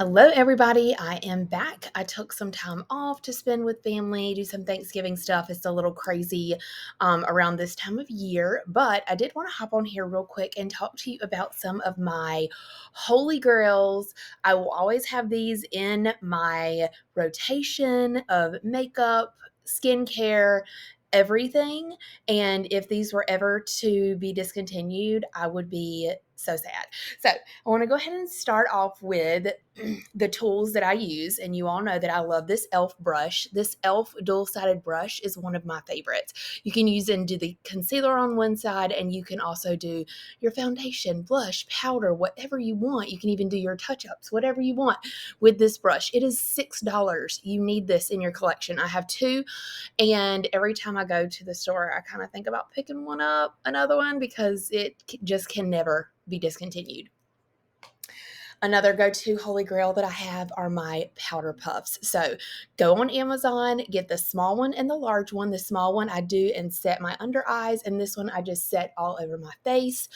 Hello, everybody. I am back. I took some time off to spend with family, do some Thanksgiving stuff. It's a little crazy around this time of year, but I did want to hop on here real quick and talk to you about some of my holy grails. I will always have these in my rotation of makeup, skincare, everything. And if these were ever to be discontinued, I would be so sad. So I want to go ahead and start off with the tools that I use. And you all know that I love this e.l.f. brush. This e.l.f. dual-sided brush is one of my favorites. You can use it and do the concealer on one side, and you can also do your foundation, blush, powder, whatever you want. You can even do your touch-ups, whatever you want with this brush. It is $6. You need this in your collection. I have two, and every time I go to the store, I kind of think about picking one up, another one, because it just can never be discontinued. Another go-to holy grail that I have are my powder puffs. So go on Amazon, get the small one and the large one. The small one I do and set my under eyes, and this one I just set all over my face.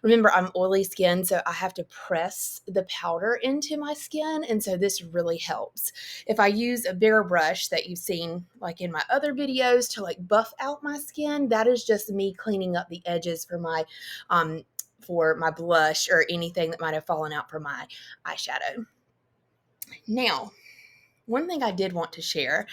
Remember, I'm oily skin, so I have to press the powder into my skin, and so this really helps. If I use a bigger brush that you've seen like in my other videos to like buff out my skin, that is just me cleaning up the edges for my blush or anything that might have fallen out from my eyeshadow. Now, one thing I did want to share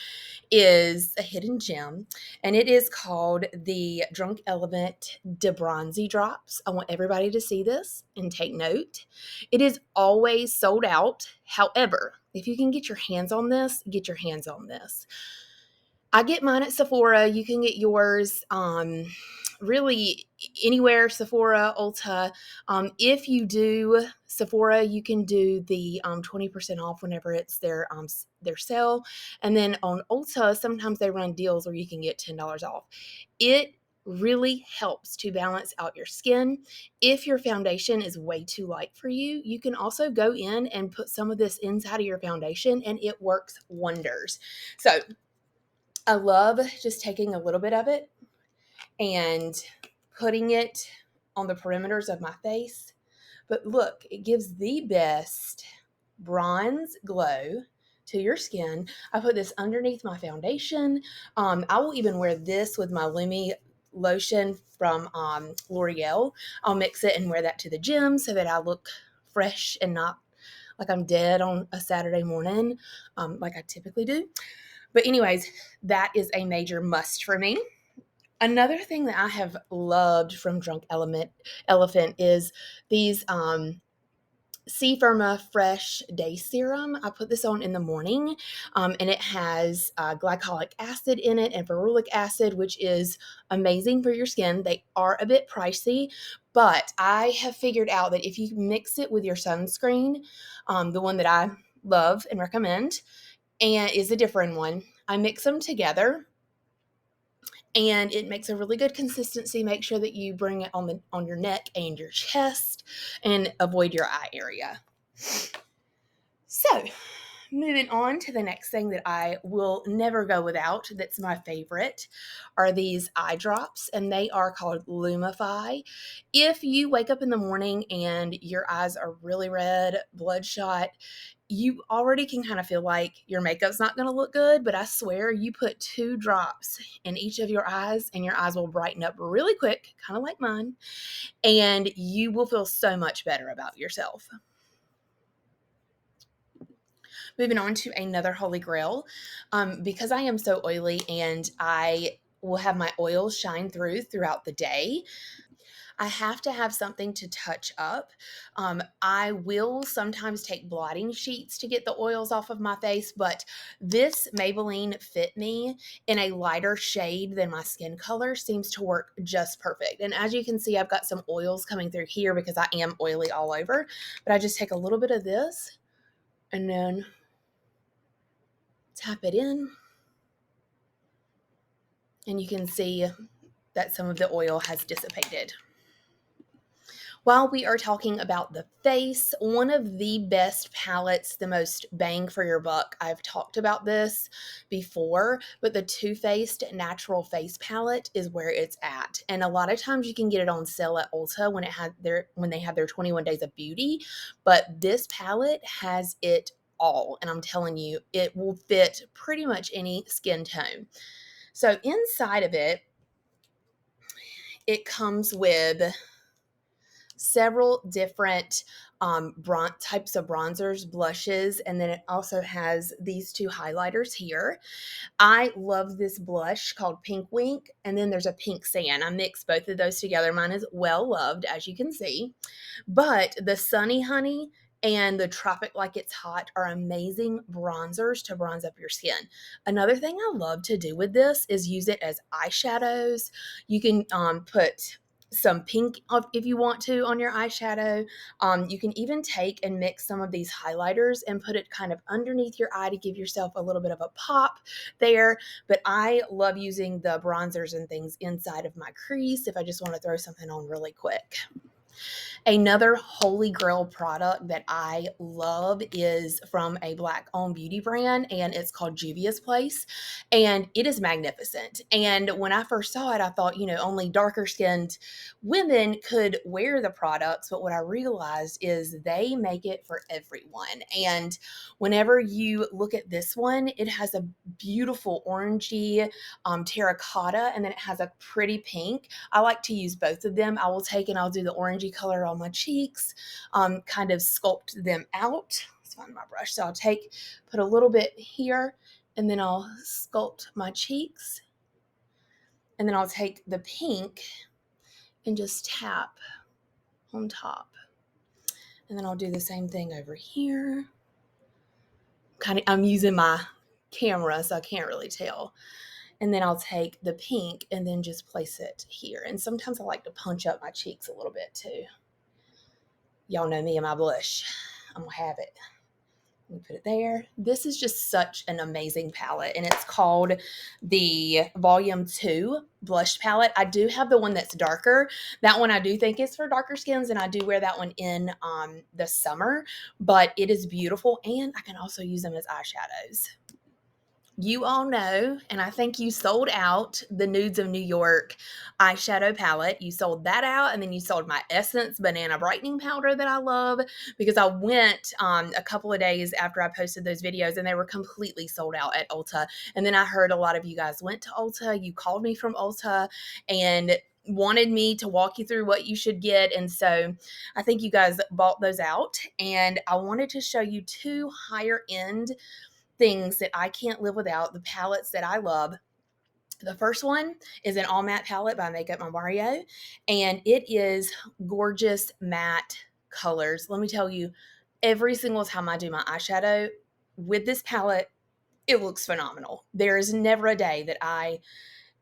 is a hidden gem, and it is called the Drunk Elephant De Bronzy Drops. I want everybody to see this and take note. It is always sold out. However, if you can get your hands on this, get your hands on this. I get mine at Sephora. You can get yours really anywhere, Sephora, Ulta. If you do Sephora, you can do the 20% off whenever it's their sale. And then on Ulta, sometimes they run deals where you can get $10 off. It really helps to balance out your skin. If your foundation is way too light for you, you can also go in and put some of this inside of your foundation, and it works wonders. So I love just taking a little bit of it and putting it on the perimeters of my face. But look, it gives the best bronze glow to your skin. I put this underneath my foundation. I will even wear this with my Lumi lotion from L'Oreal. I'll mix it and wear that to the gym so that I look fresh and not like I'm dead on a Saturday morning, like I typically do. But anyways, that is a major must for me. Another thing that I have loved from Drunk Elephant is these C Firma Fresh Day Serum. I put this on in the morning, and it has glycolic acid in it and ferulic acid, which is amazing for your skin. They are a bit pricey, but I have figured out that if you mix it with your sunscreen, the one that I love and recommend, and is a different one, I mix them together, and it makes a really good consistency. Make sure that you bring it on your neck and your chest and avoid your eye area. So, moving on to the next thing that I will never go without, that's my favorite, are these eye drops, and they are called Lumify. If you wake up in the morning and your eyes are really red, bloodshot, you already can kind of feel like your makeup's not going to look good, but I swear you put 2 drops in each of your eyes and your eyes will brighten up really quick, kind of like mine, and you will feel so much better about yourself. Moving on to another holy grail, because I am so oily and I will have my oils shine throughout the day, I have to have something to touch up. I will sometimes take blotting sheets to get the oils off of my face, but this Maybelline Fit Me in a lighter shade than my skin color seems to work just perfect. And as you can see, I've got some oils coming through here because I am oily all over, but I just take a little bit of this and then tap it in, and you can see that some of the oil has dissipated. While we are talking about the face, one of the best palettes, the most bang for your buck, I've talked about this before, but the Too Faced Natural Face Palette is where it's at. And a lot of times you can get it on sale at Ulta when they have their 21 Days of Beauty, but this palette has it all. And I'm telling you, it will fit pretty much any skin tone. So inside of it, it comes with several different types of bronzers, blushes, and then it also has these two highlighters here. I love this blush called Pink Wink, and then there's a Pink Sand. I mixed both of those together. Mine is well loved, as you can see. But the Sunny Honey and the Tropic Like It's Hot are amazing bronzers to bronze up your skin. Another thing I love to do with this is use it as eyeshadows. You can put some pink if you want to on your eyeshadow. You can even take and mix some of these highlighters and put it kind of underneath your eye to give yourself a little bit of a pop there. But I love using the bronzers and things inside of my crease if I just want to throw something on really quick. Another Holy Grail product that I love is from a Black-owned beauty brand, and it's called Juvia's Place, and it is magnificent. And when I first saw it, I thought, only darker-skinned women could wear the products, but what I realized is they make it for everyone. And whenever you look at this one, it has a beautiful orangey terracotta, and then it has a pretty pink. I like to use both of them. I will take and I'll do the orangey color on my cheeks, kind of sculpt them out. Let's find my brush. So I'll put a little bit here, and then I'll sculpt my cheeks. And then I'll take the pink and just tap on top. And then I'll do the same thing over here. I'm using my camera, so I can't really tell. And then I'll take the pink and then just place it here. And sometimes I like to punch up my cheeks a little bit too. Y'all know me and my blush. I'm going to have it. Let me put it there. This is just such an amazing palette, and it's called the Volume 2 Blush Palette. I do have the one that's darker. That one I do think is for darker skins, and I do wear that one in the summer, but it is beautiful, and I can also use them as eyeshadows. You all know, and I think you sold out the Nudes of New York eyeshadow palette. You sold that out, and then you sold my Essence Banana Brightening Powder that I love, because I went a couple of days after I posted those videos, and they were completely sold out at Ulta. And then I heard a lot of you guys went to Ulta. You called me from Ulta and wanted me to walk you through what you should get. And so I think you guys bought those out, and I wanted to show you two higher end things that I can't live without, the palettes that I love. The first one is an all matte palette by Makeup by Mario, and it is gorgeous matte colors. Let me tell you, every single time I do my eyeshadow with this palette, it looks phenomenal. There is never a day that I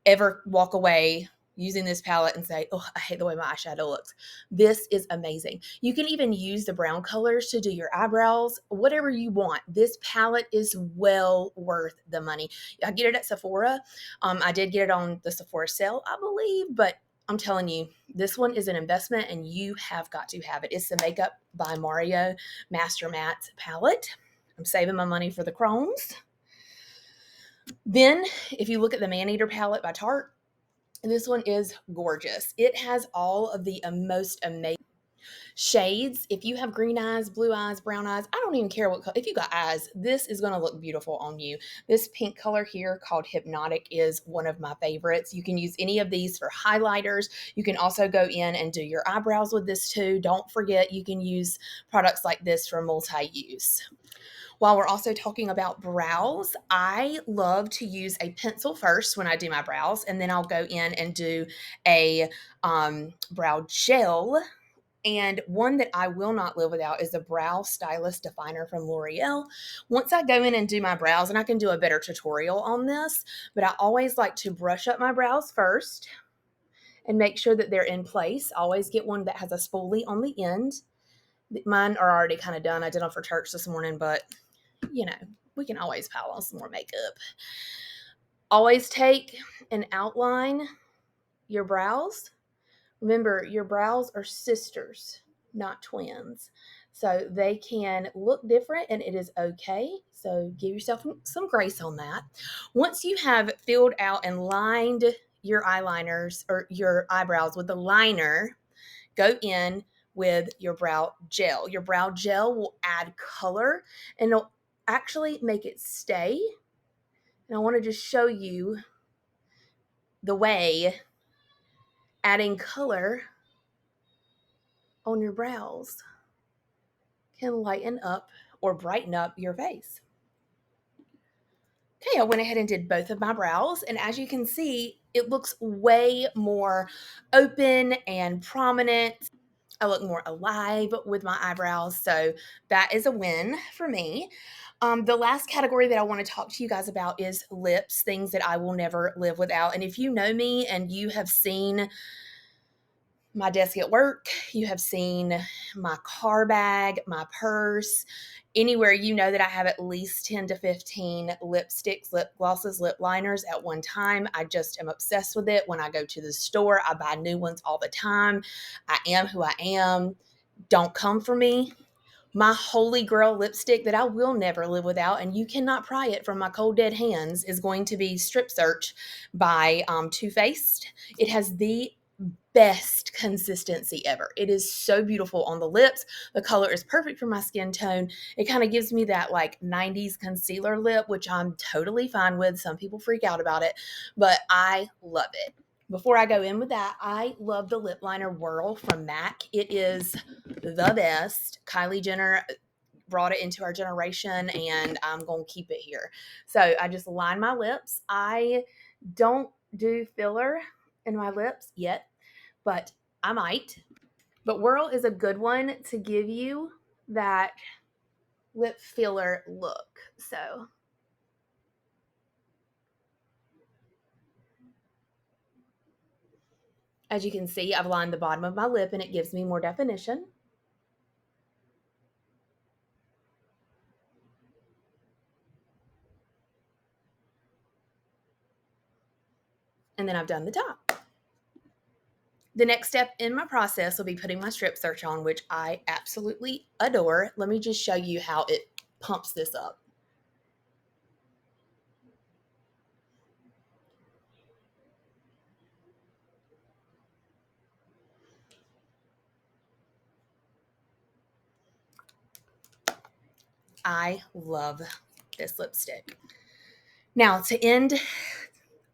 ever walk away using this palette and say, oh, I hate the way my eyeshadow looks. This is amazing. You can even use the brown colors to do your eyebrows, whatever you want. This palette is well worth the money. I get it at Sephora. I did get it on the Sephora sale, I believe, but I'm telling you, this one is an investment and you have got to have it. It's the Makeup by Mario Master Matte palette. I'm saving my money for the chromes. Then, if you look at the Maneater palette by Tarte, this one is gorgeous. It has all of the most amazing shades. If you have green eyes, blue eyes, brown eyes, I don't even care what color. If you got eyes, this is going to look beautiful on you. This pink color here called Hypnotic is one of my favorites. You can use any of these for highlighters. You can also go in and do your eyebrows with this too. Don't forget, you can use products like this for multi-use. While we're also talking about brows, I love to use a pencil first when I do my brows, and then I'll go in and do a brow gel. And one that I will not live without is the Brow Stylist Definer from L'Oreal. Once I go in and do my brows, and I can do a better tutorial on this, but I always like to brush up my brows first and make sure that they're in place. I always get one that has a spoolie on the end. Mine are already kind of done. I did them for church this morning, but we can always pile on some more makeup. Always take and outline your brows. Remember, your brows are sisters, not twins. So they can look different, and it is okay. So give yourself some grace on that. Once you have filled out and lined your eyeliners or your eyebrows with the liner, go in with your brow gel. Your brow gel will add color, and actually make it stay. And I want to just show you the way adding color on your brows can lighten up or brighten up your face. Okay, I went ahead and did both of my brows, and as you can see, it looks way more open and prominent. I look more alive with my eyebrows, so that is a win for me. The last category that I want to talk to you guys about is lips, things that I will never live without. And if you know me and you have seen my desk at work, you have seen my car bag, my purse, anywhere, you know that I have at least 10 to 15 lipsticks, lip glosses, lip liners at one time. I just am obsessed with it. When I go to the store, I buy new ones all the time. I am who I am. Don't come for me. My Holy Grail lipstick that I will never live without, and you cannot pry it from my cold dead hands, is going to be Strip Search by Too Faced. It has the best consistency ever. It is so beautiful on the lips. The color is perfect for my skin tone. It kind of gives me that like 90s concealer lip, which I'm totally fine with. Some people freak out about it, but I love it. Before I go in with that, I love the lip liner Whirl from MAC. It is the best. Kylie Jenner brought it into our generation, and I'm going to keep it here. So I just line my lips. I don't do filler in my lips yet, but I might. But Whirl is a good one to give you that lip filler look. So as you can see, I've lined the bottom of my lip and it gives me more definition. And then I've done the top. The next step in my process will be putting my Strip Search on, which I absolutely adore. Let me just show you how it pumps this up. I love this lipstick. Now, to end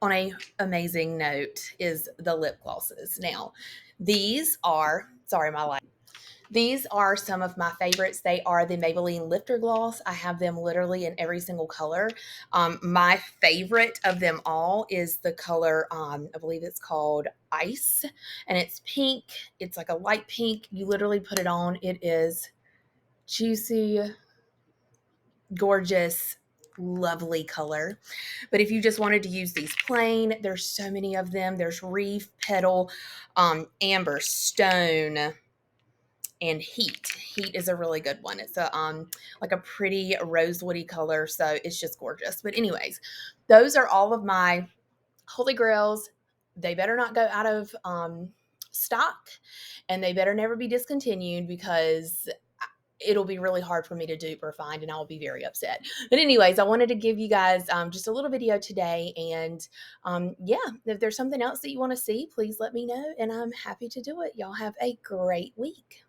on a amazing note is the lip glosses. Now, these are, sorry, my light. These are some of my favorites. They are the Maybelline Lifter Gloss. I have them literally in every single color. My favorite of them all is the color, I believe it's called Ice, and it's pink. It's like a light pink. You literally put it on. It is juicy, gorgeous, lovely color. But if you just wanted to use these plain, there's so many of them. There's Reef, Petal, Amber, Stone, and Heat. Heat is a really good one. It's a like a pretty rosewoody color, so it's just gorgeous. But anyways, those are all of my Holy Grails. They better not go out of stock, and they better never be discontinued, because it'll be really hard for me to dupe or find, and I'll be very upset. But anyways, I wanted to give you guys just a little video today, and yeah, if there's something else that you want to see, please let me know, and I'm happy to do it. Y'all have a great week.